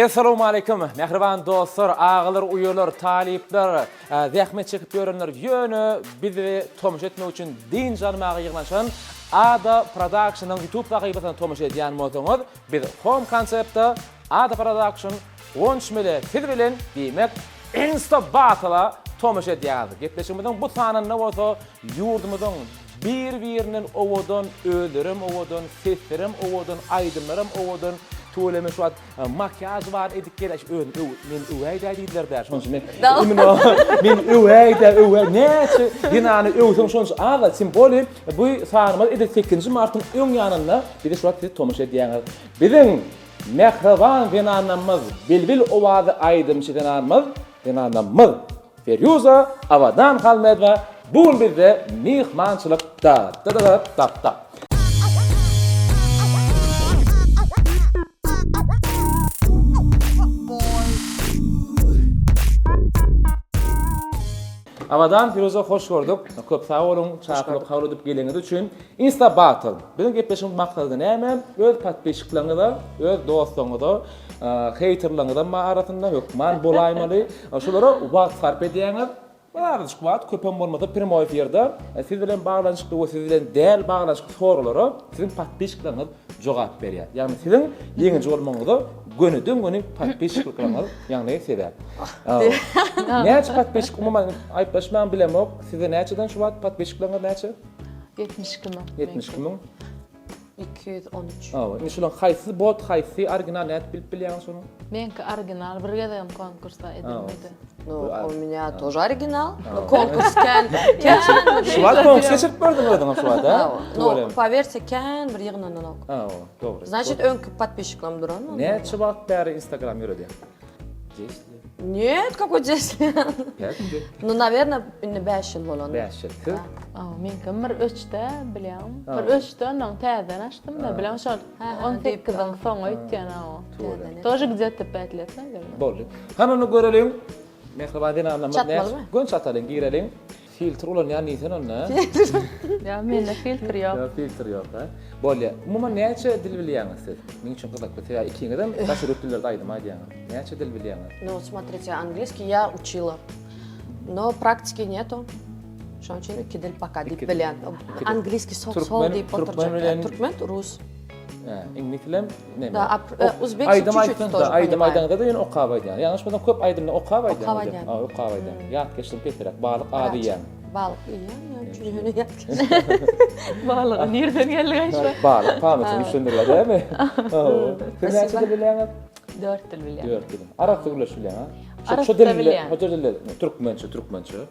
Assalamu alaykum. Mehriban dostlar, ağalar, uyular, talipler, zahmet çekip görenler yönü bizi tomuş etmek için din janmağa yığılaşan Ada Production'ın YouTube sayfasına tomuş ediyen motonuz. Biz home concept'ta Ada Production 13 mili siz bilin demek Insta Battle'a tomuş ediyen. Gepleşimizin bu sanın ne olsa yurdumuzun bir-birinin ovodun öldürüm, ovodun seslerim, ovodun aydınlarım, ovodun tuğleme şu an makyaj var edik geliş men üveyde deydiler der şonç men üveyde ne dinanı öwsün şonç ala simbolü bu sanımız edik 8 Mart'ın ön yanında bir de şu an tomuş ediyen bizim mehriban dinanımız bilbil ovadı aydın dinanımız Feruza avadan kalmadı ve bugün bizde mihmançılıkta da. Avadan Firuza hoş gördük. Köp sağ olun, çağırıp kabul edip geldiğiniz için. Insta Battle. Bizim gepleşimiz maksadı näme? Öz patbeşiklerinize, öz dostlarınıza, haterlarınıza arasında hükman bolaymalı. Şolara wagt sarf edýäňiz. Bardyk wagt köpem bolmasa primo eferde siz bilen bağlanışykly we siz bilen däl bağlanışykly sorulara sizin patbeşikleriniz jogap berýär. Ýagny sizin ýeňi bolmaňyzy gönüden patbeşiklikleriniz ýagny sebäp. Näçe patbeşik umuman aýtlaşman bilemok. Size näçeden şu wagt patbeşikleriniz näçe? 72 min. 72 min. 213. Şulan haýsy bot, haýsy original näçe bilip bilýäňiz şonu? Menki original bir gedem konkursta edilmedi. Ну, у меня тоже оригинал. Конкурс кен. Şu wagt konkurs geçirip berdiň ödüňiz şu wagt, ha? Ну, поверьте, кен bir yığınından al. Doğru. Значит, önkü подписчиклам duran. Näçe wagt bäri Instagram ýöredi? Нет, какой 10 лет. Ну, наверное, 5 yıl bolan. 5 ýyl. Menki bir 3'te bilýän. Bir 3'te ondan täzen açdym da bilýän şol 18'den soň ötýän o. Тоже где-то 5 lет, наверное. Boldy. Hanany görelim. Mehriban dinanymyz Çatmalı mı? Gün çatalım, girelim. Filtre ulan ýany sen onda. Ya mende filtre ýok. Ya filtre ýok, ha. Boldy. Umuman näçe dil bilýäňiz siz? Meň üçin gyzak bir ýa ikiňizden taşy rötdülerde aýdym aýdýaňyz. Näçe dil bilýäňiz? Ну, смотрите, английский я учила, но практики нету. Şu an için 2 dil пока deyip bilýän. Angliski sol deyip oturjak. Türkmen, Rus. İngiliz bilen näme? Da, Uzbek çüçüt тоже. Aydym aýdanda da ýene okap aýdýan. Ýalňyş bolsa köp aýdymny okap aýdýan. Okap aýdýan. Okap aýdýan. Ýat geçdim peterak, balyk ady ýan. Balık yiyen, çürüğünü yat. Balygy nerden geldi şu? Balyk, pamyatyn düşündirler, diými? Siz näçe dil bilýäňiz? 4 dil bilýän. 4 dil. Arapça bilen bilýän, ha? Arapça Şu bilýän. dil, Türkmençe.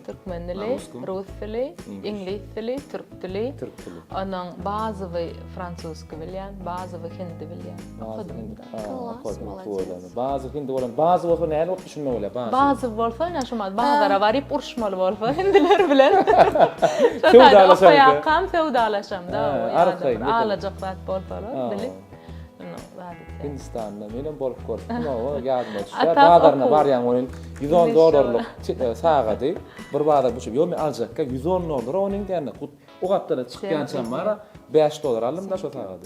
Türkmen dili, Rus dili, İngiliz dili, Türk dili. Onun bazı ve Fransuzca bilýän, bazı ve Hindi bilýän. Bazı Hindi bolan, bazı bolsa näle okuyup düşünmek bolýar, Bazı bolsa näşemat, bazılara barip urşmaly bolsa hindiler bilen. Fewdalaşam. Ýakam fewdalaşam da. Alajak zat bolsalar dili. Hindistan'da benim bolup gördüm. O ýadyma düşýär. Badarna barýan onuň $110 sagady. Bir badar bu ýöme aljakka $110 onuň däne. O gapdan çykýan çamara $5 aldım da şu sagady.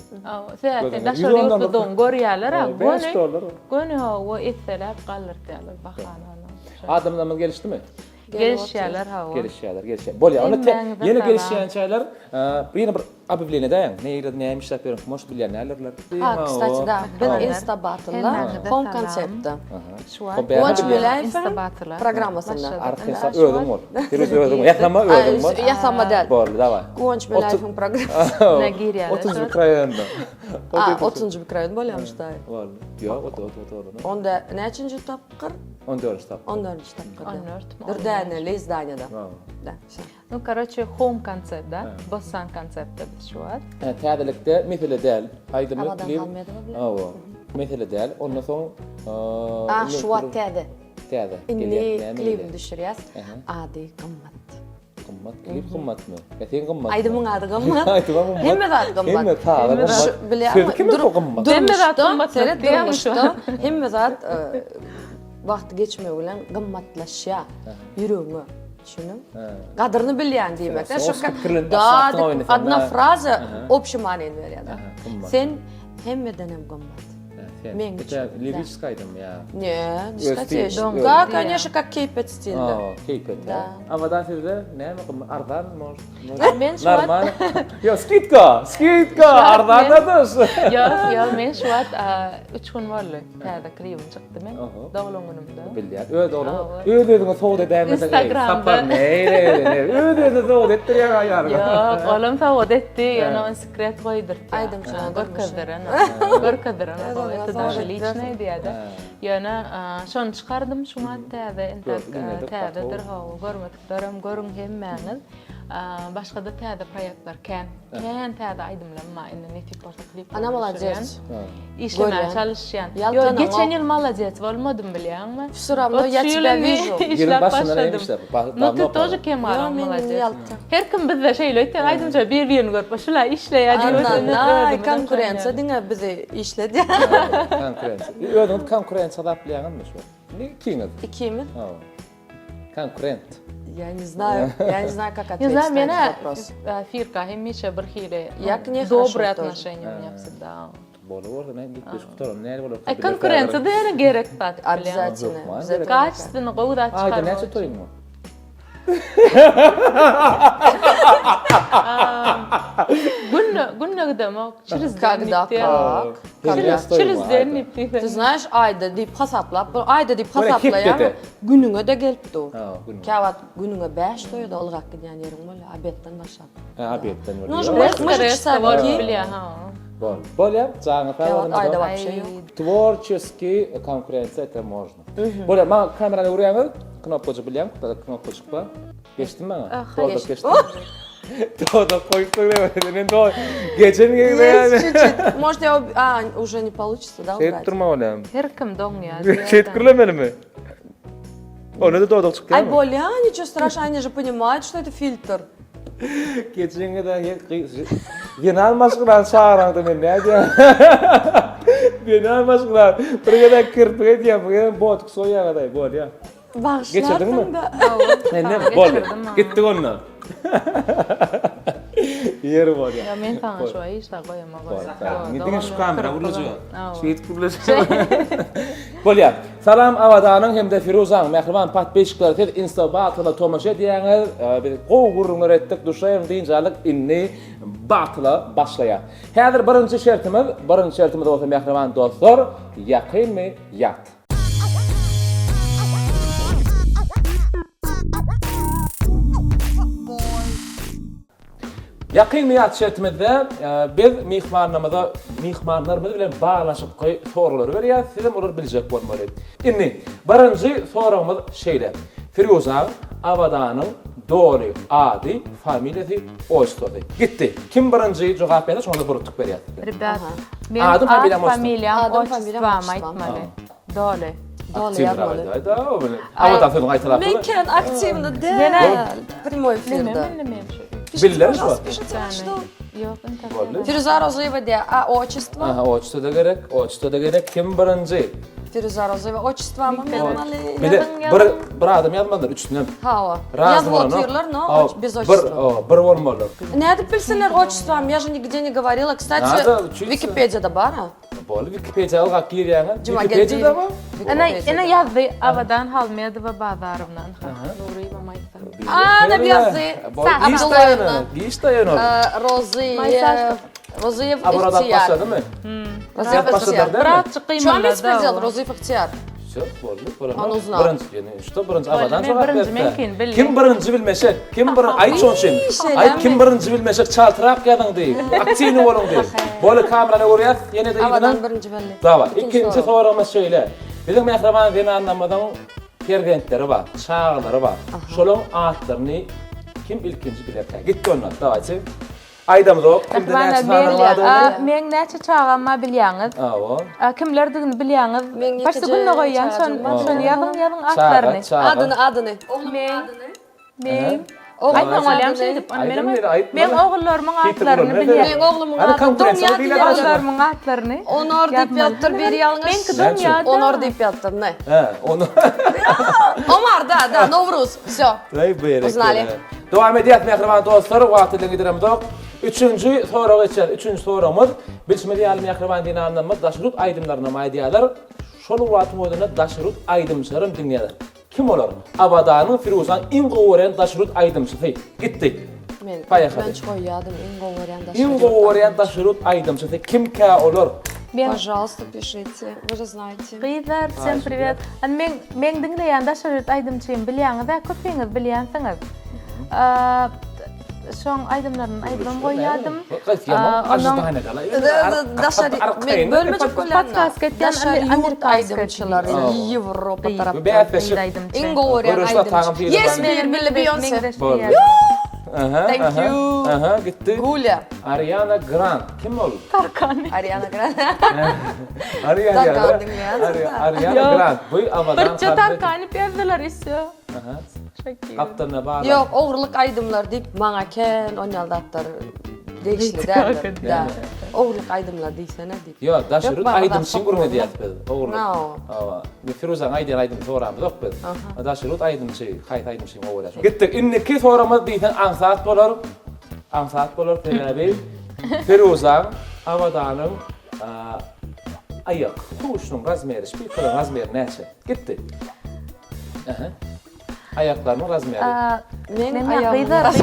Zaten da şol ýurtdan görýärler ha. $5. Göni o etseler gallyrtýarlar bahana. Adamlar gelişdimi? Gelişýärler ha. Gelişýärler. Bolýar. Onu ýene gelişýän çaýlar ýene bir объявление daýan. Näme işläp berýär? Moş bilýär nälerler. Кстати, да, ben Insta Battle'da home concept'ta. Şu an Gonç Bilaýew Insta Battle'lar programmasında. Arkadaşlar ödüm bol. Firuza ödüm. Ýatlama ödüm bol. Ýatlama däl. Boldy, daway. Gonç Bilaýewiň programmasında. Nigeriýada. 30 Ukrainada. 30 bir kraýda bolýarmyş da. Boldy. Ýok, oto. Onda näçinji tapqyr? 14 tap. 14 tapqyr. 14. Durdäne, Lezdaniyada. Da. Ну, короче, home концепт, да? Bossan koncepti şu an. Täzelikde mesele däl. Aýdymy Havadan klip. kalmaýady Mesele däl. Ondan soň şu wagt täze. Täze. Inni klip düşürýäs. Ady gymmat. Gymmat, klip gymmatmy? Sen gymmat. Aydymyň ady gymmat. Aydymyň gymmat. Hemme zat gymmat. Hemme taýda gymmat. Bilýärmi? Kim o gymmat? Hemme zat gymmat Durmuşda. Hemme zat wagt geçme bilen gymmatlaşýar. Ýüregiňe. Düşünün. Kadrını bilýän diýmek. Одна фраза общий маňany berýär. Sen hemmeden hem gymmat. Меньше, Это да. лирическая там я. Не, стиль. дискотечный. Да. Да, конечно, как кейпет стиль, да. Кейпет. Да. Avadan sizde ne mi? Ardan может? Men şu an- Нормально. Yo, skidka, ardan da. Ya men şu an 3 gün boldy. Täze kriyim çykdy men. Dogulun günümde. Bilýär. Öde oğlum. Öde soğud edämesen. Instagram'da. Sapar ne? Öde soğud etdirýär ayar. Yok, oğlum soğud etti. Yani sekret koydur. Aydım şu an, Görkediren. Görkediren. Это даже личное diýdi. Yani şonu çıkardım şu an täze täzedir ha görmediklerim görün hemmäňiz. Başga da täze proyektler kän täze aydymlanma indi netip başga klip. Она молодец. İşlemeye çalışýan. Yaltan Yo, geçen ama- yıl молодец bolmadım bilýärmi? Всё равно я тебя вижу. İşler başından başladım. işler. Ну ты тоже кемара Yo, men молодец. Yalta. Her kim bizde şeyle ötden aydymça bir-birini görüp şula işleýär Anna, konkurensiya dinga bizi işledi. Konkurrensiya. Öde konkurrensiya da bilýärmi şu? Ne kiňiz? İki mi? Konkurrent. Я не знаю, как Не ответить знаю, на этот меня вопрос. Фирка химича брхили. Я к ней Добрые хорошо тоже. отношения у меня всегда. Bolur, ne gitmiş kuturum. Ne olur? Конкуренция да gerek pat. Обязательно. Yok, Обязательно. Качественно года Ayda çıkarmak. neçe toyun mu? Günne gidemek. Через Когда, как? Через день ипти. Ты знаешь, ayda deyip hasaplap, ayda deyip Böyle hasaplayan hep dedi. gününe de gelip dur. Ha, gününe. Kavat gününe 5 toyu da olacak giden yerim böyle abetten başlap. Abiyetten var. Ну, уже Yok. мы же часовики. Bilýär ha. Bol yap, zaňa Kavat ayda falan. вообще yok. Творческий конкуренция это можно. Bol yap, ma kamerany urýaňyz, knopkaçy bilýän, knopkaçy ba. Geçdim mi? Geçtim. Todo koyup koyup do. Geçen Есть gibi. чуть-чуть. Может, уже не получится, да, Şey убрать? durma oğlum. Her kim doň ya. Şey kurlameli mi? Onu da doğduk çıktı Ай, mı? Боля, ничего страшного, они же понимают, что это фильтр. Geçen de genel maşgılan çağırandı men ne diye. Genel maşgılan. Bir kadar kırpık diye bugün botuk soya kadar bol ya. Geçirdin mi? Başlattım da. Ne bol. Gittik onunla. Yeri bol ya. Ya men sana şu ay işte koyamam. Gidin şu kamera vurulacak. Şehit kurulacak. Bol ya. Salam Avadanın hem de Firuzan mehriban patbeşikler ted instabatıla tomaşa diýäňiz bir gowgurunlar etdik duşaýym diýinjalik inni batıla başlaýar. Häzir birinji şertimiz bolsa mehriban dostlar, ýakynmy ýat. Ýakynmy ýat şertimizde biz mihmanlarymyz bilen baglaşyp soralar berýär, sizem olar biljek bolmaly. Inni birinji soragymyz şeýle. Firuzan Avadanyň doli ady, familiýasy oýstody. Gitdi. Kim birinji jogap berdi, şonu burutuk berýär. Ребят, Adım familiyam familiyam Adım familiyam otçvam otçvam. aytmaly. Dole. Доля yazmalı. Avadan aytylapdy. Мекен активно, да. Gene- Прямой эфир, да. Bildiler şu. Пишите, что? Yok, Vallahi. Фируза Розоева, а отчество? Aha, oçda da gerek. Kim birinji? Фируза Розоева, отчество ama yazmalı. Bir de bir adam yazmadılar üçünden. Ha o. Разным Yazılatıyorlar, но без отчества. Bir olmalı. Ne edip bilsinler отчеством? Я же нигде не говорила. Кстати, Надо учиться. Википедияда бар, а? Bol Wikipedia algak girýäňi. Cuma Wikipedia'da geldi. mı? Ana yazdı Avadan Halmiyada ve Bazarımdan. Nuri ve Maysa. А, навязы. Абдуллаевна. Giyiştaýan. Розыев Aburadan Ихтияр. başladı mı? Розыев başladı, Ихтияр. değil mi? Brat Что çıkıyım он предел? Розыев Ихтияр. Çok boldy. Onu uznal. Birinci, işte birinci Avadan men jogap birinci berdi. mümkin, bildim. Kim birinci bilmeşek? Kim birinci? Ay çonşin. Ay kim birinci bilmeşek? Çaltırak ýadyň diýip. Aktiwni boluň diýip. Bolu kamerany görýär, ýene de Avadan ýygyny. birinci belli. Dava. İkinci soragymyz şeýle. Bizim mehriban dini anlamadan pergentleri var, çağları var. Şolong atlaryny kim ilkinci bilerkä? Gitdi onlar. Dawaçy. Aýdamyz ok. Kimde näçe çağlar var? Men näçe çağama bilýäňiz? Awa. Kimlerdigini bilýäňiz? Men neçe Başda günne goýýan, şon ýazyň atlaryny. Adını. Men Oğlum Ay, ben olayım şey deyip, men oğullarımın atlarını bilýär. Men oğlumun adı Donya diye Oğullarımın atlarını. Onor deyip yattır beri yalnız. Men kızım ya. Onor deyip yattır ne? He, onu. Omar da, Novruz. Всё. Lay bere. Uznali. Devam edýär mehriban dostlar, wagtyny giderem dok. Üçüncü soruğa geçer. Üçüncü sorumuz bilişmeli ýaly Mehriban dinamyny daşrut aýdymlaryna maýdýarlar. Şol wagtyň özünde daşrut aýdymçylary dinýärler. Kim olar? Abadanyň Firuzan iň gowren daşrut aýdymçysy. Gitdik. Men Paýaxady. ben koýýadym iň gowarianda. Iň gowren daşrut aýdymçysy kim ka olar? Пожалуйста, пишите. Вы же знаете. Gıydar, sen privet. Men dinleýän daşaryt aýdymçym bilýäňiz-de, köpeňiz bilýänsiňiz. Şoň aýdymlaryny aýdym goýýardym. Men bölmejik Podcast ketýän Amerika aýdymçylary, Ýewropa tarapdan. iň gowarian aýdymçy. Yes, bir Beyoncé. Thank you. Aha, gitti. Gulya. Ariana Grande. Kim ol? Ariana Grande. Ariana Grande. Bu abadan Bir çatar kanyp ýazdylar isyo. Aha. Şekil. Kaptana bağlı. Yok, oğurluk aydımlar deyip maňa ken oňaldatlar degişli derler. Da. Oğurluk aydımlar diýsene deyip. Yok, daşırıt aydym şingurma diýýärdi. Oğurluk. No. Awa. Bir Firuzan aýdym aydym soramyz ýok biz. Daşırıt aydymçy, haýt aydymçy oňa. Gitdik. Inniki soramyz diýsen ansat bolar. Ansat bolar Peygamber. Firuzan Abadanyň aýak, kuşnyň razmeri, şpikalaryň razmeri näçe? Gitdik. Aha. Ayaklarının razmeri. Men Gıydar.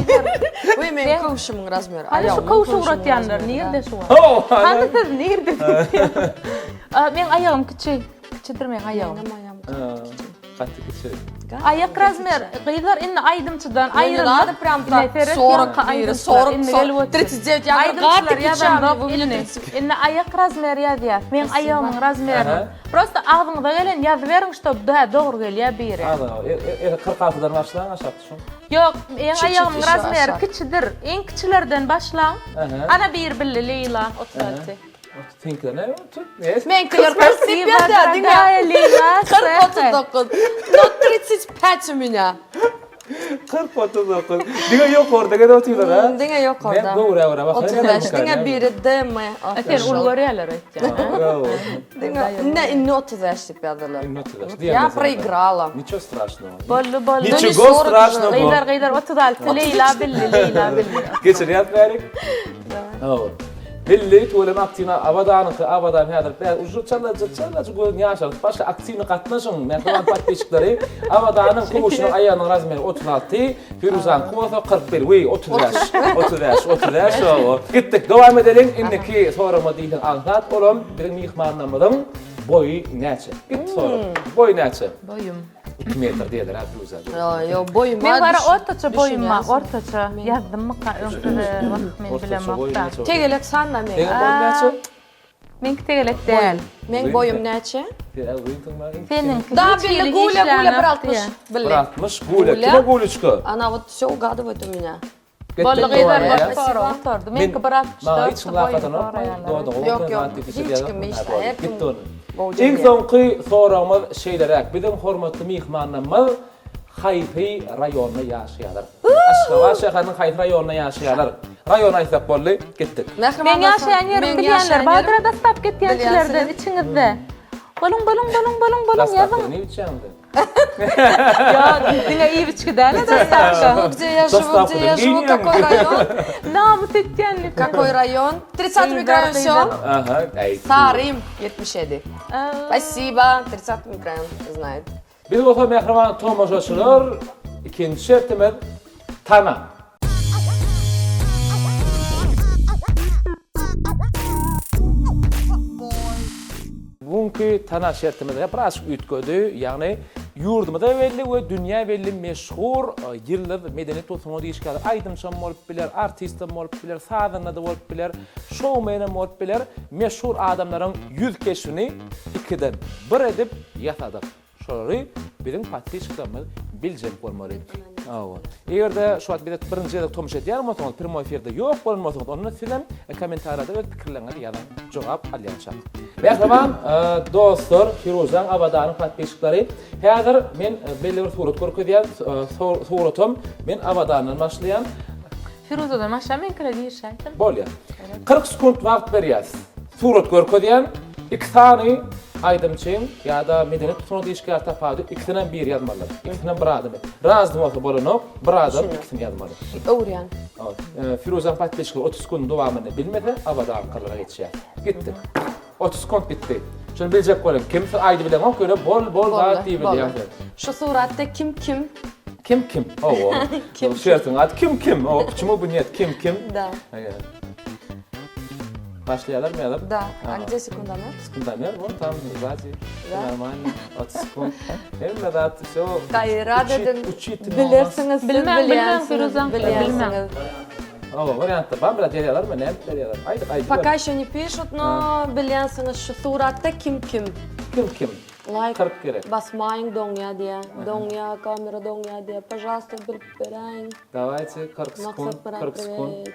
Uy, men kowşumyň razmeri. Hani şu kowşu uratýanlar nerede şu an? Oh, Hani siz nerede? Men ayağım kiçidir men ayağım. Katı kiçi. Ayak razmer, gıydar inne aydımçıdan Не ayrılır. надо прям так 40, 39, я Aydımçılar yazan inne ayak razmer yazýar. Men ayağımın razmerini. Prosta ağzımda gelen yazı verin şto daha doğru gelýär biri. Ada, 46'dan başlan aşapdy şo. Yok, men ayağımın razmeri kiçidir. En kiçilerden başlan. Ana bir billi Leyla 36. Thinkler ne? Yes. Men 45 ýa-da diňe. 49. No 35 u меня. 49. Diňe ýok orada gede otylar ha. Diňe ýok orada. Men gowra bak. 35 diňe biri DM. Ater ulgarýarlar aýtýar. Не, не 35 дип ýazdylar. Я Я проиграла. Ничего страшного. Bollu. Ничего страшного. Gıydar 36 Leyla billi. Geçirýär berik. Oh. Billi tuğulem aktina abadan hadir. Ucu çalla gol ňaşar. Başka aktivni gatnaşyň. Mehriban patbeşikleri abadanyň kuşnyň aýanyň razmeri 36, Firuzan kowa 41. Wey 30. Gitdik. Dowam edelim. Inniki sorama diýen anlat. Olam bir mihmannamyň boyu näçe? Git sorum. Boy näçe? Boyum. 2 metr diýerler ha Firuzan. Yo, boyum Men var. bara ortaça boyum var, ortaça. Yazdym men bilemokda. Tegelek sanna men. Boy näçe? Men tegelek däl. Men boyum näçe? Senin Да, Билли, Гуля, bir 60. Билли. 60 Гуля. Kime Гулечка? Она вот всё угадывает у меня. Bollu gıydar var oturdu. Men ki bırak Ma hiç mülakatın yok. Yok, hiç kim işte. Hep Gitti onu. İlk sonki soramız şeylerek. Bizim hormatly mihmannamyz Hayfi rayonuna ýaşaýarlar. Aşgabat şäheriniň Hayfi rayonuna ýaşaýarlar. Rayon aýsak boldy, gitdik. Men ýaşaýan ýerim bilýänler, bagara dastap ketýänçilerden içiňizde. Bolun ýazyň. Ne üçäňdi? Ya, diňe iyi biçki däl dastapka. Где я живу, какой район? Namut etýänlik. Какой район? 30 микрорайон всё. Aha, Старым 77. Спасибо. 30 микрорайон знает. Biz bolsa Mehriban tomoşaçylar ikinji şertimiz tana. Bugünkü tana şertimizde biraz ütgödü, ýagny ýurdumyzda belli we dünýä belli meşhur ýyllar medeniýet toplamy diýişler, aýdymçam bolup biler, artistim bolup biler, sazanda da bolup biler, showmanem bolup biler, meşhur adamlaryň ýüz keşfini ikiden bir edip ýasadyk. Şolary bizim patryçklarymyz biljek bolmaly. Awa. Egerde şu wagt bilet birinji ýerde tomuşa edýärmiňiz, primoy efirde ýok bolmasyňyz, onu sizem kommentarlarda öz pikirlerinizi ýazan, jogap alýançak. Mehriban dostlar, Firuzan Abadanyň patryçklary, häzir men belli bir surat görkezýär, suratum men Abadandan başlaýan. Firuzadan aşağı men kire diýişäýdim. Bolýar. 40 sekund wagt berýäs. Surat görkezýän, 2 sany aydımçıyım ya da medeniyet tutunu deyişkar tapadık. İkisinden bir yazmalı. İkisinden bir adım. Razdım olsa bolanok, bir adım ikisini yazmalı. Öwrän. Firuzan Patbeşki 30 gün dowamını bilmedi, abada ankarlara geçişe. Gitti. 30 gün bitti. Şunu bilecek bolayım. Kimse aydı bilen o köyle bol zat diye biliyor. Şu suratda kim? Kim? O. Kim? Şertin ad kim? O küçümü bu niyet kim? Da. Başlayalım mı? Da. Gdzie sekunda mı? Sekunda mı? Tam zaten. Normal. 30 gün. Hem de все. Kayra dedin. Bilirsiniz, bilmem Firuzan, bilmem. Варианты бар, бірақ жариялар ма? Не жариялар? Aydı. Пока еще не пишут, но bilensiniz şu suratda kim? Kim? Like 40 kere. basmayın donya diye. Donya, kamera donya diye. Пожалуйста, bildirin. Давайте 40 sekund. 40 sekund.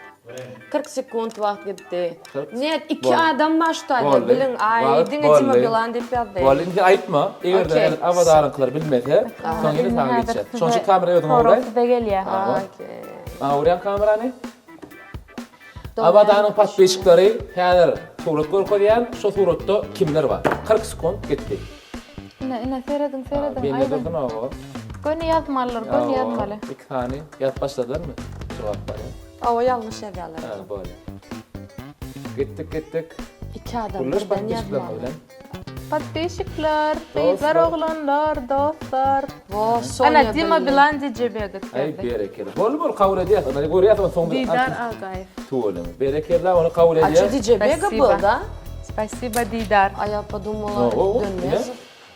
40 sekund vaqt gitti. 40 Net iki Bolly. adam başladı. Bolly. Bilin ay dinle Timo Bilan deyip yazdı. Bolly aytma. Eğer Okey. de avadarınkiler bilmese, sonra yine tabi geçecek. Çünkü kamera ödüm oraya. Horosu da geliyor. Okey. Oraya kamera ne? Avadarın pat beşikleri her surat görkodiyan, şu suratta kimler var? 40 sekund gitti. Ne seyredin. Ben Aynen. yazdım o. Gönü yazmalılar, gönü yazmalı. İki tane yaz başladılar mı? Cevap var ya. O yanlış yazarlar. Ha, böyle. Gittik. İki adam Kuruluş birden pat beşikler yazmalı. öyle. Patbeşikler, beyler oğlanlar, dostlar. Vo Sonya Ana Timo Bilan diyeceğe Ay gittirdi. berekeli. Bol kabul ediyor. Hani görüyor ama son bir Didar Agay. tuğlu. Berekeli onu kabul ediyor. Açı DJ Bega Спасибо. был, да? Spasiba Didar. А я подумала, O, dönmez.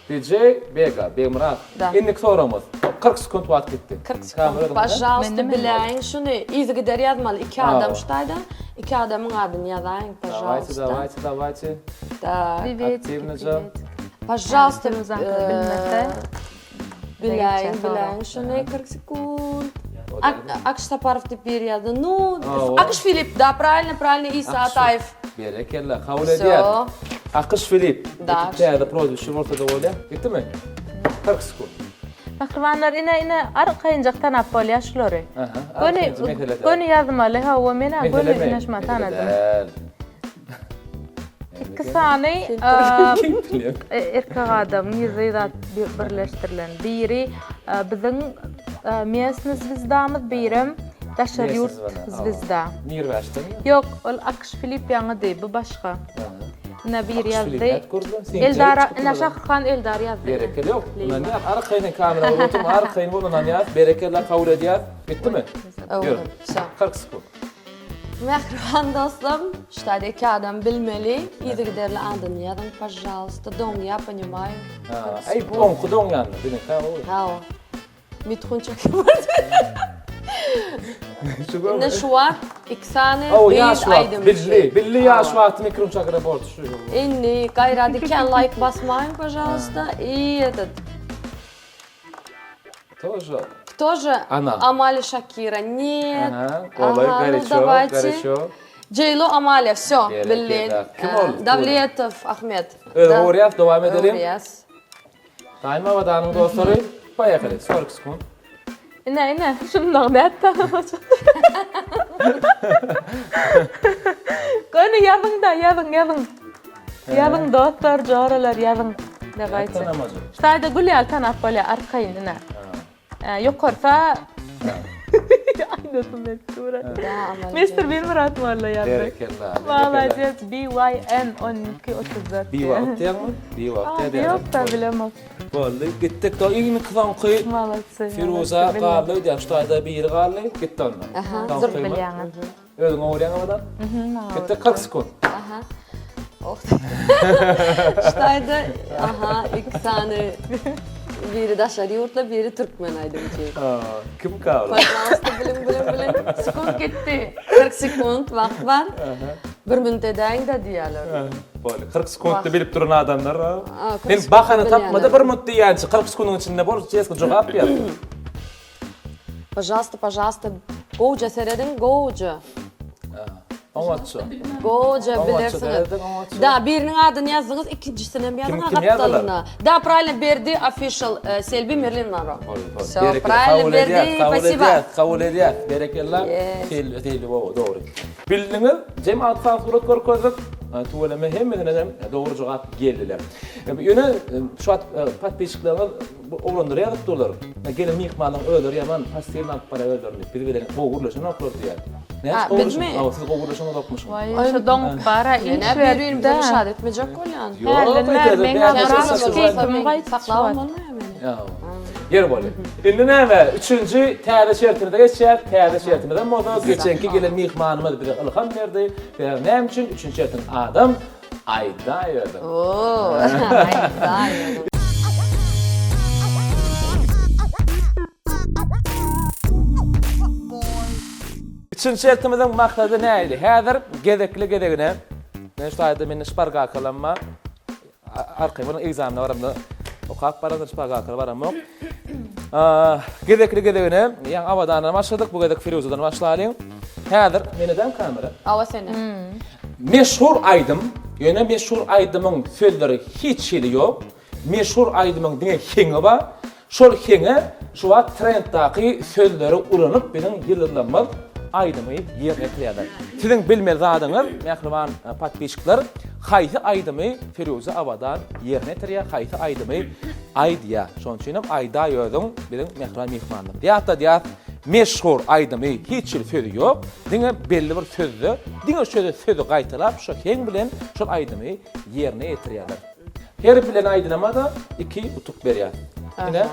DJ Bega, Bemrat. Da. İndik sorumuz. 40 sekund vakit gitti. 40 Kamera sekund. da- Пожалуйста, Mende mi bileyin şunu. İzgider yazmalı. İki Aa. adam ştayda. İki adamın adını yazayın. Пожалуйста. Давайте. Да. Привет. Активно. Пожалуйста. Firuzan bilmese. Bileyin şunu. 40 sekund. Акш Сапаров теперь yazdı. Ну, Aa, Акш Филипп, да, правильно, İsa Ataev. Berekeli. Kabul ediyor. Akış Filip. Da. Teyada prodüksiyon ortada oluyor. Gitti mi? 40 sekund. Bakıvanlar ine arkayıncaktan apol yaşları. Gönü yazmalı. Hava mena gönü neşma tanıdım. İki saniye Kim biliyor? erkek adam yüzeydat birleştirilen. Biri bizim местный звездамız birim Daşar yurt звезда. Nir versin. Yok, ol Akış Filip yanı değil, bu başka. Ne bir Akış yazdı. Filip, net gördün. Eldar, Şahırkan Eldar yazdı. Berekeli yok. Ulan ya arkayına kamera oturma, arkayına bununla yaz. Berekeli kabul ediyor. Bitti mi? Oldu. Все. 40 sekund. Mehriban dostum, ştayda iki adam bilmeli. İzgiderli adını yazın. Пожалуйста, дом, я понимаю. Ay on kudon yandı. Bilin kahve. Hao. Mitхун çok Ne şu var? İksane Oh bir ya şu aydım. billi ya şu at mikron çakra bort şu. İnni gayra diken like basmayın, пожалуйста. И этот Тоже. кто же? Она. Амали Шакира. Нет. Kolay, Ну давайте. горячо. Джейло Амалия, все, Gerek Берлин. yok. Kim oldu? Davletov Ahmet. Oraya devam edelim. Yes. Daima vatanın dostları. Bayağı 40 sekund. İne, şundan da hatta. Gönü yazın da, yazın. Yazın dostlar, coğralar yazın. Ne gayet. Tanımacı. Ştayda gülüyor tanap böyle arkayın ine. Yok korsa... Aynısın Mestura. Mr. Bin Murat valla yazdık. Berekella. Valla just BYN 1234. Bir vakti yan mı? Bir vakti yan. Yok da bilemez. Vallahi gittik da iyi kızan kıy. Valla sevim. Firuza qaldı, yaştayda bir qaldı, gitti ondan. Aha, Zor bilyanı. Özün oraya amadan. Gitti 40 sekund. Aha. Oh. Ştayda aha İksane biri Daşar yurtla biri Türkmen aydım ki. Kim kaldı? Pожалуйста, bilin. Sekund gitti. 40 sekund vaqt var. Bir minut edeyin de diyorlar. Böyle 40 sekundda bilip duran adamlar. 40 Ben sekund bakanı bilen tapmadı bir minut yani 40 sekundun içinde bol cevap cevap yazdı. Пожалуйста, Goca seyredin, Goca. Anlatçı. Goca bilirsiniz. seyredin, anlatçı. Da birinin adını yazdınız, ikincisine bir adını Kim yazdılar? kattalına. Da правильно Берди official Selvi Merlin Maro. Все, Berekeli, правильно Берdi, спасибо. Kabul ediyor. Berekella. Yes. Değil, doğru. Bildiniz, cemaat surat görkezdik. tuvalama hemmeden doğru cevap geldiler. Yöne şu at patbeşiklerine oğlanları yarattılar. Gelin mihmanın öldür yaman pastelini alıp para öldürünü. Bir bilen boğurlaşını okurdu yani. Ne bilme. Siz boğurlaşını okmuşsunuz. Vay, şu don para Ne bir müşahede etmeyecek olan. Saklamam olmuyor beni. Yer böyle. Şimdi ne? Üçüncü teyze şertine de geçer. Teyze şertine de moda. Geçenki gelen mihmanıma bir ilham verdi. Ve ne için? Üçüncü şertin adam Ayda yerdi. Oo. Daha iyi. Üçüncü şertimizin maksadı neydi? Hazır gedekine. Ben şu ayda beni sparga kalanma. Arkaya bunun egzamına varamda. Okak paradan sparga varamok. Gedekine. Yani avadan başladık. Bu gedek Firuza'dan başlayalım. Hazır. Meneden kamera. Ava seni. Meşhur aydım. Yine meşhur aydımın sözleri hiç şeyi yok. Meşhur aydımın dine hingi var. Şol hingi şu an trenddaki sözleri ulanıp benim yıllanmaz aydımı yerine koyarlar. Sizin bilmez adınız, mehriban patbeşikler, haysi aydımı Firuze Avadan yerine koyar, haysi aydımı aydiya. Şonun için ayda yordum benim mehriban mihmanım. Diyat meşhur aydımı hiç sözü yok. Dine belli bir sözü, dine sözü qaytalap, şu heng bilen şol aydımı yerine yetirýärler. Her bilen aydınama da 2 utuk berýär. Yine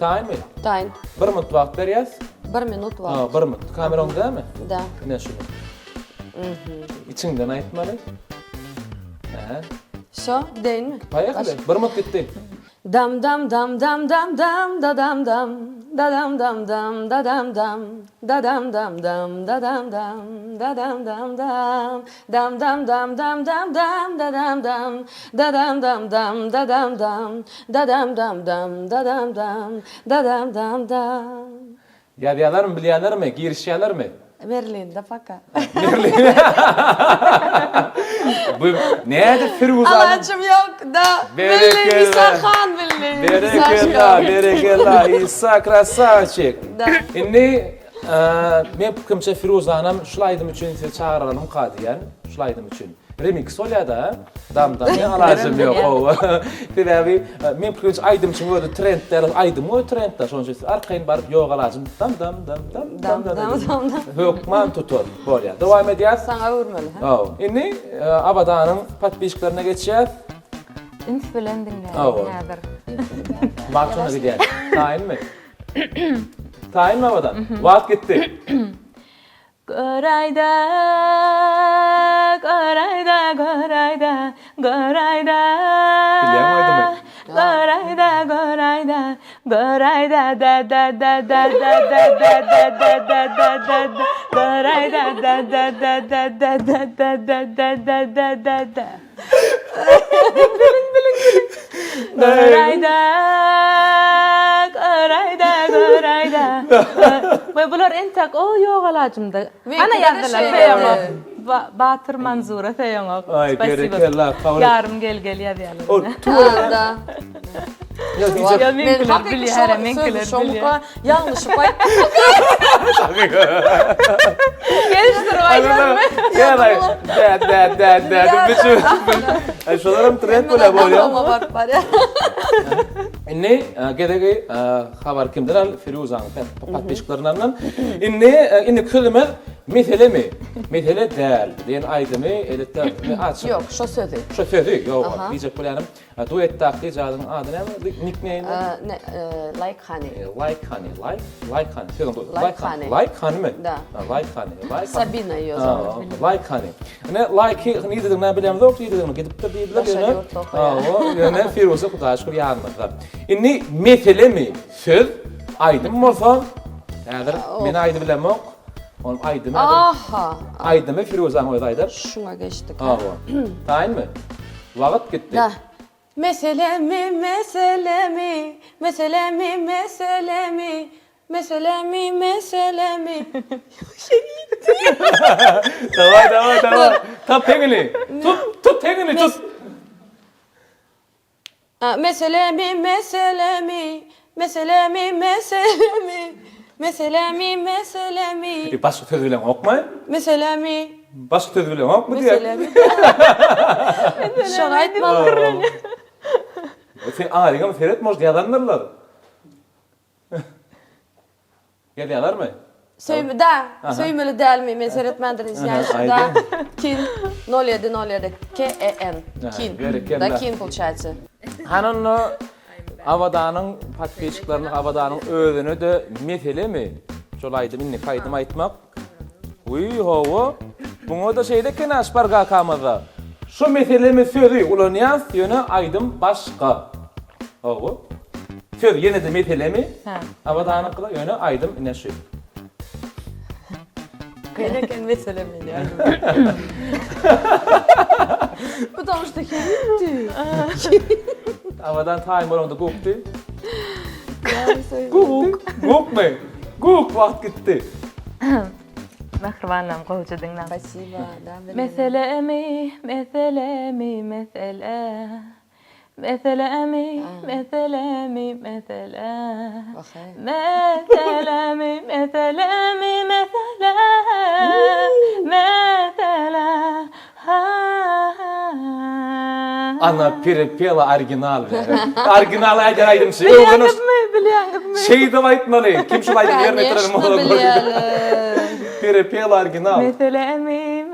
tayin mi? Tayin. 1 minut wagt berýäs. 1 minut var. 1 minut. Kameran däme? Da. Yine şunu. İçinden aytmaly. Şo, değil mi? Paýaly. 1 minut gitdi. Dam dam dam dam dam dam da dam dam da dam dam dam da dam dam da dam dam dam da dam dam da dam dam dam dam dam dam dam dam dam da dam dam da dam dam dam da dam dam da dam dam dam da dam dam da dam dam dam. Ýadýarlar mı, bilýärler mi, girişýärler mi? Berlin'de fakat. Bu näde Firuze? Alacım yok da. Berlin İsa Khan Berlin. Berekellah, İsa krasavçik. Da. Inni men kimse Firuze hanım şulaydım üçün sizi çağıralım qadiyan, şulaydım üçün. Remix olýada, damdan men alacım yok o. Tebi men kimse aydım üçün öyle trendler, aydım o trendler şonca arkayn barıp yok alacım. Dam. Hukman tutur bolýar. Dowam edýär. Sana vurmalı ha. Oh, inni Abadanın patbeşiklerine geçýär. Ins bilen dinleýär. Oh. Näder. Makşuna gidiyor. Tayin mi? Tayin mi Abadan? Vaat gitti. Gorayda, gorayda. Biliyor muydun? Gorayda da. Gorayda. Ve bular entak o yok alacımda. Ana yazdılar feyoğuk. Batır Manzura feyoğuk. Ay, gerekellah. Yarım gel yazdılar. O Da. Ya diyecek. Ya minkiler bilýär, minkiler bilýär. Yanlış pay. Geliştir aylar. Ya bak. Da. Bütün. Şolarım trend böyle bolýar. Var ya. Inni gedegi habar kimden al Firuza'nın patbeşiklerinden. Inni kelime meselemi. Mesele däl. Diýen aýdymy elitde açyk. Yok, şu sözü. Şu sözü yok. Diýjek bolýarym. Duet takdy jadyň adyny nickname. Ne, like honey. Like honey. Like honey mi? Da. Like honey. Sabina yazıyor. Like honey. Ne like ne dedim ne bilmem yok dedim gidip de diýdiler ýöne. Ýöne Firuza Hudaý şükür ýanmyda. Inni meselemi söz aydym bolsa, häzir men aýdy bilemok. Onuň aýdymy. Aha. Aýdymy Firuza'nın öýdi aýdyr. Şuna geçtik. Taýin mi? Wagt gitdi. Da. Meselemi. Давай. Tap tengini. Tut tengini tut. Meselemi. Başka söz bilen okma. Meselemi. Başka söz bilemem yok mu diye. Mesela şunu aytmalı. Sen ağrıga mı seyretmoş yalanlarlar. Geliyorlar mı? Söymeli değil mi? Men seyretmendiriz yani şunda kin 0707 KEN kin. Da kin получается. Hanın avadanın patpeçiklerini avadanın özünü de mesele mi? Şolaydı minni kaydım aytmak. Uy hova. Bunu da şeyde kenaş barga kamada. Şu meselemi sözü ulanyan yönü aydım başka. Hova. Söz yine de meselemi avadanın kıla yönü aydım ineşi. Kaynaken mesele mi yani? Потому что херти. Avadan time var onda gukti. Guk mu? Guk vakt gitti. Mehribanam qo'ychi dinglam. Спасибо. Meselemi, meselemi, meselemi, mesele. Meselemi, meselemi, mesele. Mesele. Ana pela orijinal. Orijinal aydım şey. Bilyangiz Şey de aytmalı. Kim şu aydım yerine Конечно, oturalım. bilyalı. Pela orijinal. Meselemi,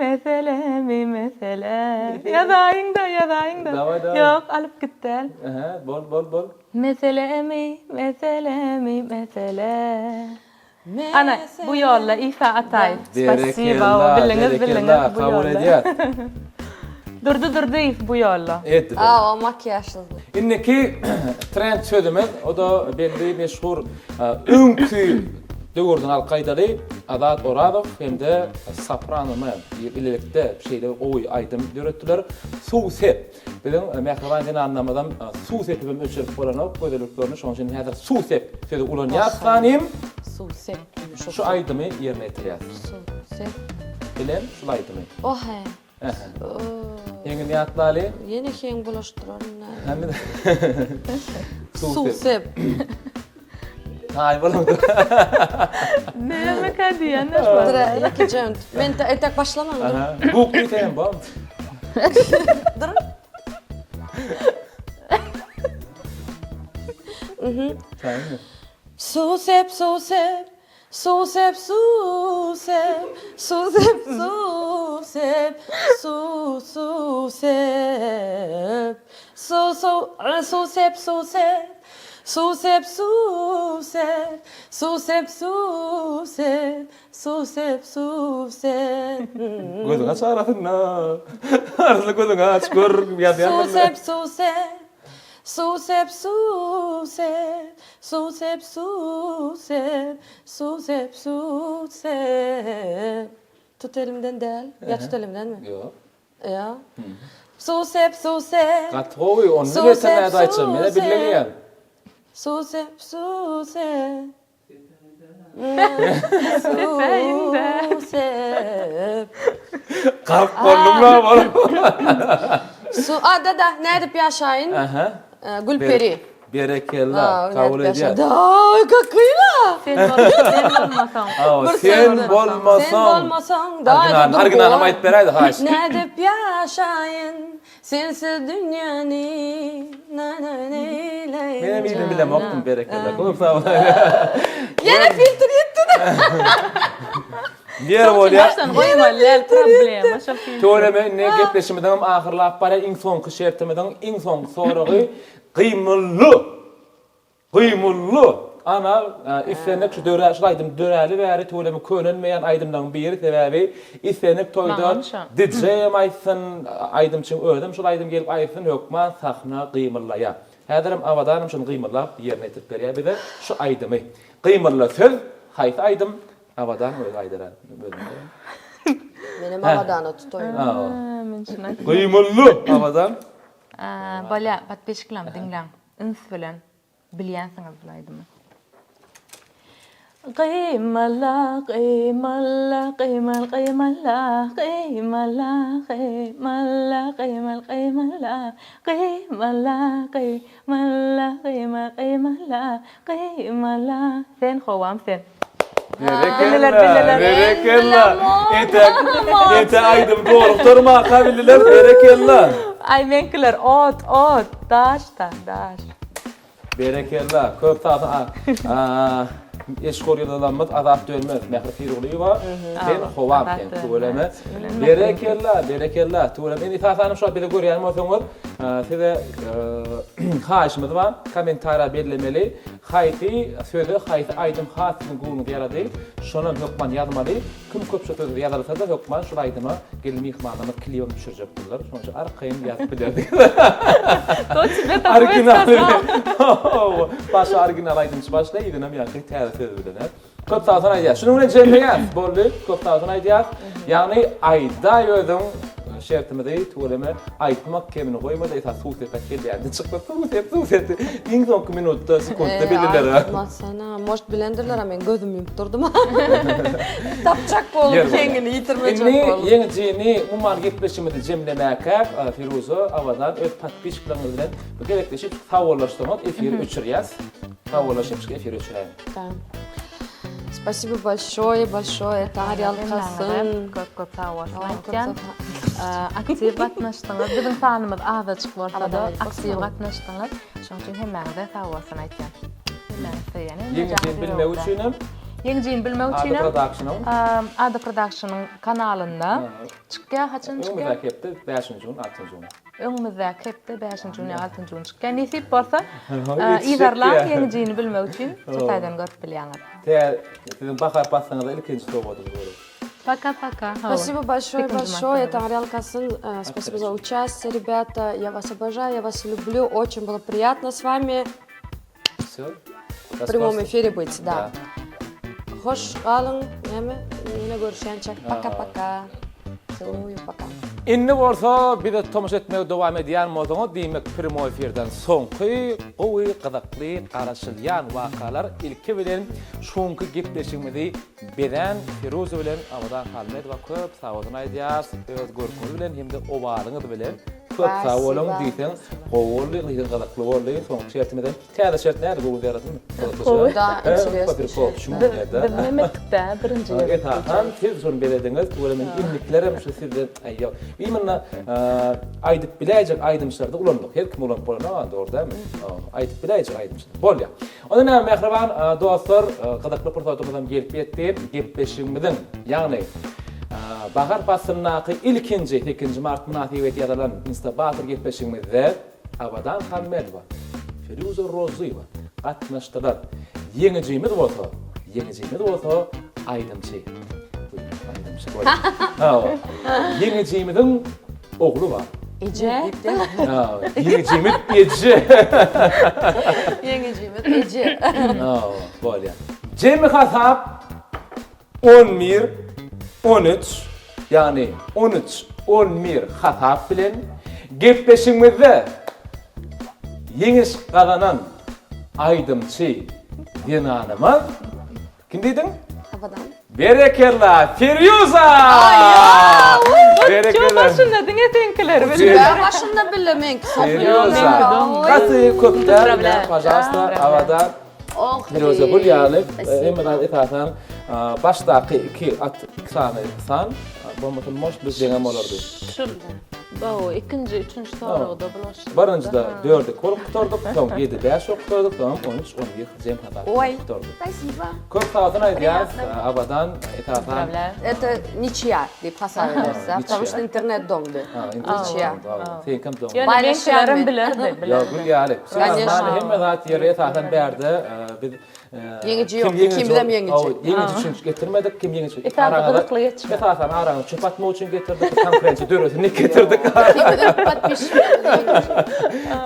mesele. Yazayında. Davay. Yok, alıp gitti. Bol. Meselemi, mesele. Ana, bu yolla ifa atay. Spasiba, billiniz bu kabul yolla. ediyat. Durdu bu yolla. Etdi. Aa, o makyajlı. İnneki trend sözümüz, o da belli meşhur önkü dögürdün Al-Qaida'lı Adat Oradov hem de Soprano'mu ilerikte şeyler oy aydım öğrettiler. Susep. Bizim mehribancını anlamadan susep gibi ölçülük olan o koyduğluklarını şu an için hazır susep sözü ulan yazsanım Susep. şu aydımı yerine etiriyor. Susep. Bilen şu aydımı. Oh he. Yeni niyatlı Yeni keng bulaştıran. hem de Susep. Hay balam. Ne demek hadi ya? Ne Dıra, yakacağım. Ben etek başlamam. Guk bir tane bam. Durun. Tamam mı? Susep. Susep. Gözün aç arasına. Arasına gözün aç gör. Susep. Tut elimden değil. Ya tut elimden mi? Yok. Ya. Susep. Gat hoy onu yeterli aytacağım. Mene bilmeyen. Susep. Kalk kolumla var. Da nerede yaşayın? Aha. Gülperi. Berekella kabul ediyor. Da kakıyla. Sen olmasan. Sen olmasan da Argınan ama et beraydı haş. nerede yaşayın? Sensiz dünyanı. Benim ilim bile moktum berekella. Koyup sağ ol. Yine filtre yetti de. Diğer bol ya. Baştan koymalar problem. Aşağı film. Tövreme ne gepleşmeden ahırlap bara in son kışertemeden in son soruğu Kıymullu. Ana istenek şu döräşlaydım döräli bäri tövreme könenmeyen aydımdan biri sebebi istenek toyda didjeyem aysın aydım için ödüm şu aydım gelip aysın yokma sahna kıymıllaya. Häderim avadanım şunu kıymıllap yerine etip berýär bize şu aydımı. Kıymılla söz hayt aydım avadan öyle aydıran. Benim avadanı tutoyum. Kıymıllı avadan. Bala patpeşiklam dinlen. Üns bilen bilýänsiňiz bulaydymy? Qıymalla. Sen hovam sen. Berekella. Ete aydım doğru durma kabililer berekella. Ay menkiler ot daş. Berekella. Köp tadı eşkol yılanmaz azap dönmez. Mehri firuluyu var. Ben hovam ken tuğuleme. Berekella. Tuğuleme. Eni tasanım şu an bir de görüyorum o zaman. Size haşımız var. Komentara belirlemeli. Hayti sözü hayti aydım hasının gulunu yaradı. Şonun hükman yazmalı. Kim köp sözü yazarsa da hükman şu aydıma gelin ihmalama kliyonu düşürecek bunlar. Sonuçta arkayım yazıp bilirdik. Orijinal. Başa orijinal aydım başla idin am yakı tarif edilir. Köp tağdan aydiya. Şunu bilen cemiyet bollu köp tağdan aydiya. Yani ayda yödüm şertimde tuğleme aytmak kemini koymadı esas suset akil yani çıktı suset in son minutta sekundda belirler. Masana most blenderlar ama gözüm yumup durdum. Tapçak olup yengini yitirmeyecek oldum. Yengini umar gepleşimde cemlemeke Firuzo avadan öz patpişklarınız bilen bu gerekleşip tavollaştırmak efir uçuruyaz. Tavollaşıp efir uçurayım. Tamam. Спасибо большое. Тарьял Касым. Köp sağ olsun. Aktiv katnaştınız. Bizim tanımız ağda çıkvarsa da aktiv katnaştınız. Şunun için hemmerde sağ olsun aytyan. Yengini bilme uçunum. Yengini bilme uçunum. Ada Production'un kanalında çıkıyor. Haçın çıkıyor? Ömürlük hepti 5. Jun, 6. Jun. Ömürlük hepti 5. Jun, 6. Jun çıkıyor. Nesip varsa izarlan yengini bilme için tutaydan görüp bilyanlar. Sizin bakar passanızda ilkinci doğmadı bu. Пока. Спасибо большое. Это Ариал Касым. Спасибо за участие, ребята. Я вас обожаю, я вас люблю. Очень было приятно с вами Все. в прямом эфире быть. Да. Hoş kalın. Yine görüşençek. Пока. Целую, пока. İnni bolsa bir de tomuş etmeye devam ediyen mozoňa diýmek primo efirden soňky gowy gyzykly garaşylýan wakalar ilki bilen şoňky gepleşigimizi beden Firuzo bilen Amadan Halmedova köp sağ olun aýdýas. Öz görkemi bilen hem de obalyňyz bilen köp sağ olun diýsen gowly gyzykly boldy soňky şertmeden täze şertler gowy yaratmy. Da, интересно. Mehmet'te birinci yer. Hem tez son belediňiz bolemen ilmiklerim şu sizden aýýar. Bilimna aýdyp biläjek aýdymçylарды ulandyk. Her kim ulanıp bolan doğru-da aýdyp biläjek aýdymçylar. Bolýar. Ondan mehriban dostlar, gydakly portaýymyzdan gelip ýetdi. Gepleşigimizin ýagny bahar pasynyňky ilkinji 2 mart münasibeti ýazylan Instabatr gepleşigimizde Amadan Halmedova, Firuzo Rozyeva gatnaşdylar. Yeňijimiz bolsa aýdymçy. Yeňijimizin oglu bar. Ece. Yeňijimiz Ece. Yengeciğimiz Ece. Bolýar. Jemi hasap 11 13 yani 13-11 hasap bilen gepleşigimizde yeňiş galanan aýdymçy dinanymyz kim diýdin? Havadan. Berekella Firuza! Çok başında dine tenkiler. Ben başında bilemek. Firuza. Kasy köpler, pajasta, havada. Firuza bolýarlyk. Emre etasan başdaky 2 san. Bolmasam moş biz jeňem bolardy. Bu ikinci, üçüncü soruda bulaştı. Barınçda 4'ü korup tutarduk, son 7 5 tutarduk, son 13 11 jem hatar. Tutarduk. Спасибо. Köp sağdan aýdýas, abadan etasan. Это ничья, деп hasarlarsa. Потому что интернет домды. Ничья. Sen kim dom? Yani benkilerim bilirdi. Ya bolýarlyk. Sen hemme zat ýere etasan berdi. Biz Yengeci yok, kim bilem yengeci. Yengeci üçün getirmedik, kim yengeci? Etasan gıdıklı yetişme. Etasan araňy çöpatma üçün getirdik, konferensiýa dörüsini getirdik.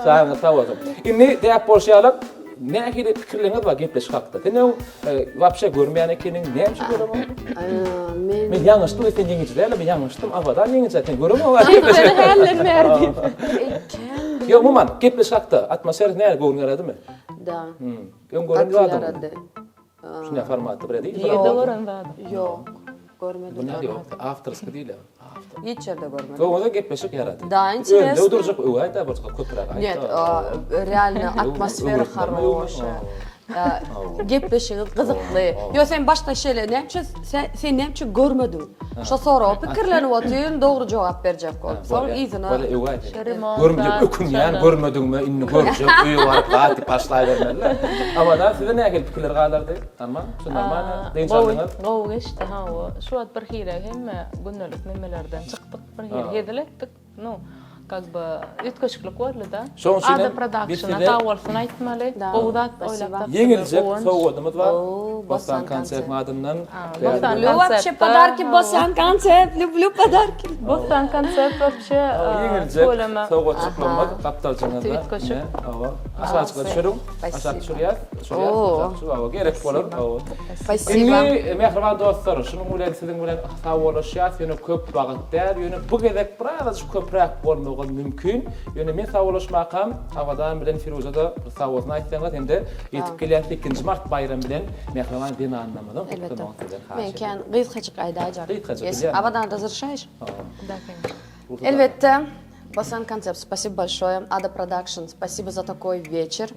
Sağ olun. Inni diýip bolşýarlyk, nähili pikirleriňiz bar gepleşik hakda. Sen wapşe görmeýän ekeniň näme göremem? Men ýalňyşdym, sen yengeci däl, men ýalňyşdym, abadan yengeci sen göremem. Sen hallenmerdi. Yo, muman, gepleşik hakda atmosfer näme görünýärdi? Да. Görünýärdi. Yaradı. Şuna formatda bir değil. Yedi oranda. Yok. Görmedim. Bu ne yok? Afterski değil. Hiç yerde görmedim. Goňda gepleşik ýaradı. Да, интересно. Öldürjek öwäýde bolsa köpürak. Нет, реально атмосфера хорошая. Gepleşigiz kızykly. Yo sen başta şeýle näçe sen näçe görmedin? Şo sorap pikirlenip otyň, dogry jogap berjek bol. Soň izine. Böyle öwäti. Görmeyip ökünýän, görmediňmi, inni görjek, öýe barıp gaty başlaýberler. Ama da size näge pikirler galardy? Tamam. Şundan bana deň çaldyňyz. Gow geçti ha o. Şu wagt bir hire hemme günnelik memelerden çykdyk bir hire hedeletdik. No. Как бы ütköşklük vardı da. Ada Production'a tawalsın aýtmaly. Gowdat oýlap. Yeňiljek sowgadymyz bar. Bostan konsept adından. Вообще подарки Bosan konsept, люблю подарки. Bostan konsept вообще Yeňiljek sowgat çyklanmak kaptalçyňyzda. Ütköşük. Aşağı düşürüm. Aşağı düşürýär. Şuraya gerek bolar. Спасибо. Indi mehriban dostlar, şunun bilen siziň bilen sawlaşýar, ýöne köp wagtlar, ýöne bu gezek biraz köpräk bolmagy mümkin. Ýöne men sawlaşmakam, awadan bilen Firuzada sawlasyny aýtsaňyz, hemde ýetip gelýär 2 mart bayram bilen mehriban din anlamadan. Men gıyzkaçık aydajar. Abadan разрешаешь? Да, конечно. Elbette. Bosan koncept, спасибо большое. Ada Production, спасибо за такой вечер.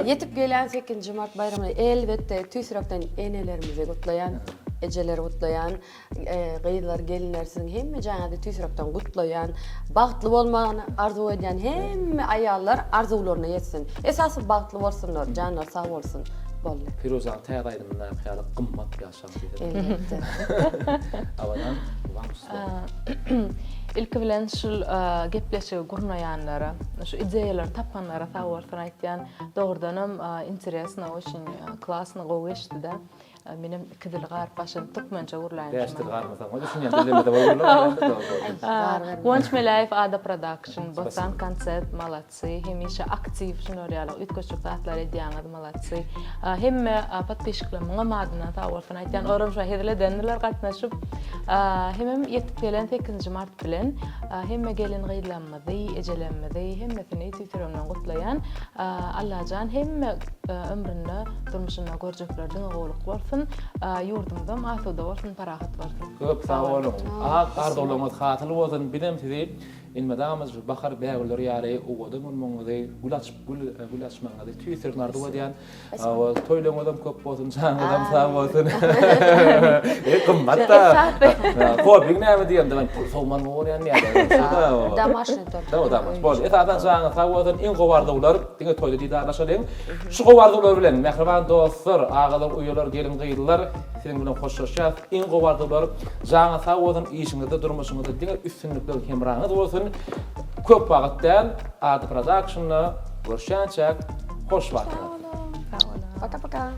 Yetip gelen 8 Mart bayramını elbette tüysüraktan enelerimize kutlayan, eceleri kutlayan, gıydılar, gelinler sizin hemme jaňa tüysüraktan kutlayan, bagtly bolmagyny arzu edýän hemme ayallar arzularyna yetsin. Esasy bagtly bolsunlar, janlar sag bolsun. Bolly. Firuzan täýärdiňden häzir gymmat ýaşap diýdi. Elbette. Awadan wamsy. İlki bilen şu gepleşigi gurnaýanlara, şu ideýalar tapanlara tawalsyn aýtýan dogrudanam interesna oşin klassna gow geçdi-de. Menem ikidil garp başyn tükmençe gurlaýan. Değiştir garmasaň, o düşünýän dilemede bolurlar. Wunsch mir live Ada Production, Bosan koncept, malatsy, hemişe aktiv şunurýalar, ütköşük zatlar edýäňiz malatsy. Hemme patpişikler madyna tawalsyn aýtýan orum şu hediledenler gatnaşyp, hemem ýetip gelen 8 Mart bilen hemme gelin gıýlanmady, ejelenmedi, hemmesini tüýtürümden gutlaýan Allahan hemme ömründe durmuşyna görjeklerden gowluk bolsun, ýurdumdan asuda bolsun, parahat bolsun. Köp sağ olun. Ardolumuz hatyly bolsun, bilem sizi ilmedamız bakar bägler ýary ugadym mongy gulaçmaňyzy tüýsürnardy bolýan. Toýlaňyzam köp bolsun, jaňyzam sağ bolsun. Gymmatda. Hobing näme diýende ben pulsoman bolýan ýa-da. Домашний торт. Domashny. Bol, esadan jaňy sağ bolsun, iň gowardylar, diňe toýda diýdarlaşalyň. Şu gowardylar bilen mehriban dostlar, agalar, uýalar, gelin gıýdylar, senin bilen hoşlaşýar. Iň gowardylar, jaňy sağ bolsun, işiňizde, durmuşyňyzda diňe üstünlikler hemraňyz bolsun. Köp wagtdan Ada Production'la görüşýänçek hoş wagtlar. Пока-пока.